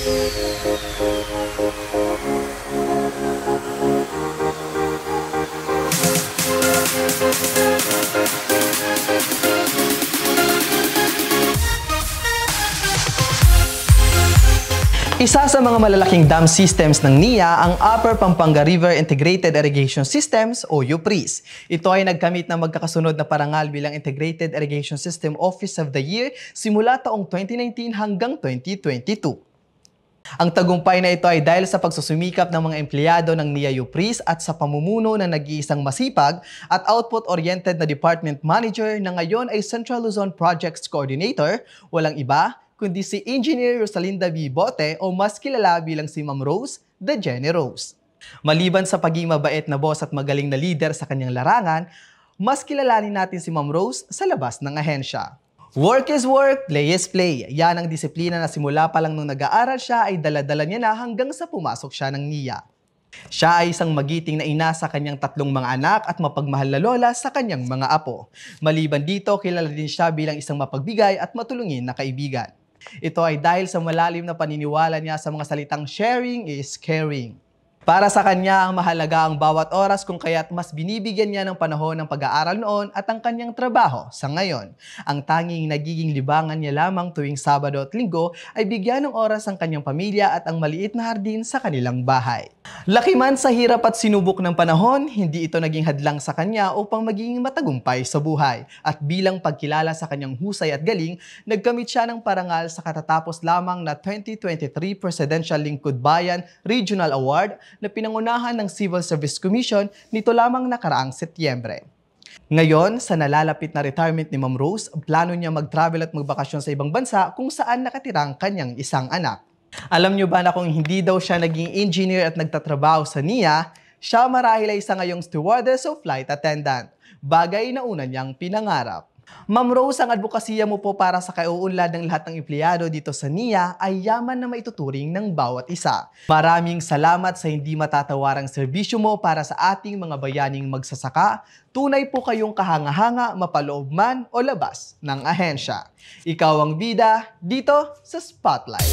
Isa sa mga malalaking dam systems ng NIA ang Upper Pampanga River Integrated Irrigation Systems o UPRIS. Ito ay nagkamit ng magkakasunod na parangal bilang Integrated Irrigation System Office of the Year simula taong 2019 hanggang 2022. Ang tagumpay na ito ay dahil sa pagsusumikap ng mga empleyado ng NIA UPRIS at sa pamumuno ng nag-iisang masipag at output-oriented na department manager na ngayon ay Central Luzon Projects Coordinator, walang iba kundi si Engineer Rosalinda B. Bote o mas kilala bilang si Ma'am Rose, the Jenny Rose. Maliban sa pagiging mabait na boss at magaling na leader sa kanyang larangan, mas kilalanin natin si Ma'am Rose sa labas ng ahensya. Work is work, play is play. Yan ang disiplina na simula pa lang nung nag-aaral siya ay dala-dala niya na hanggang sa pumasok siya ng NIA. Siya ay isang magiting na ina sa kanyang 3 mga anak at mapagmahal na lola sa kanyang mga apo. Maliban dito, kilala din siya bilang isang mapagbigay at matulungin na kaibigan. Ito ay dahil sa malalim na paniniwala niya sa mga salitang sharing is caring. Para sa kanya, ang mahalaga ang bawat oras kung kaya't mas binibigyan niya ng panahon ng pag-aaral noon at ang kanyang trabaho sa ngayon. Ang tanging nagiging libangan niya lamang tuwing Sabado at Linggo ay bigyan ng oras ang kanyang pamilya at ang maliit na hardin sa kanilang bahay. Laki man sa hirap at sinubok ng panahon, hindi ito naging hadlang sa kanya upang maging matagumpay sa buhay. At bilang pagkilala sa kanyang husay at galing, nagkamit siya ng parangal sa katatapos lamang na 2023 Presidential Lingkod Bayan Regional Award na pinangunahan ng Civil Service Commission nito lamang nakaraang Setyembre. Ngayon, sa nalalapit na retirement ni Ma'am Rose, plano niya mag-travel at magbakasyon sa ibang bansa kung saan nakatira ang kanyang isang anak. Alam niyo ba na kung hindi daw siya naging engineer at nagtatrabaho sa NIA, siya marahil ay isa ngayong stewardess o flight attendant, bagay na una niyang pinangarap. Ma'am Rose, ang advokasya mo po para sa kauunlad ng lahat ng empleyado dito sa NIA ay yaman na maituturing ng bawat isa. Maraming salamat sa hindi matatawarang serbisyo mo para sa ating mga bayaning magsasaka. Tunay po kayong kahanga-hanga, mapaloob man o labas ng ahensya. Ikaw ang bida dito sa Spotlight.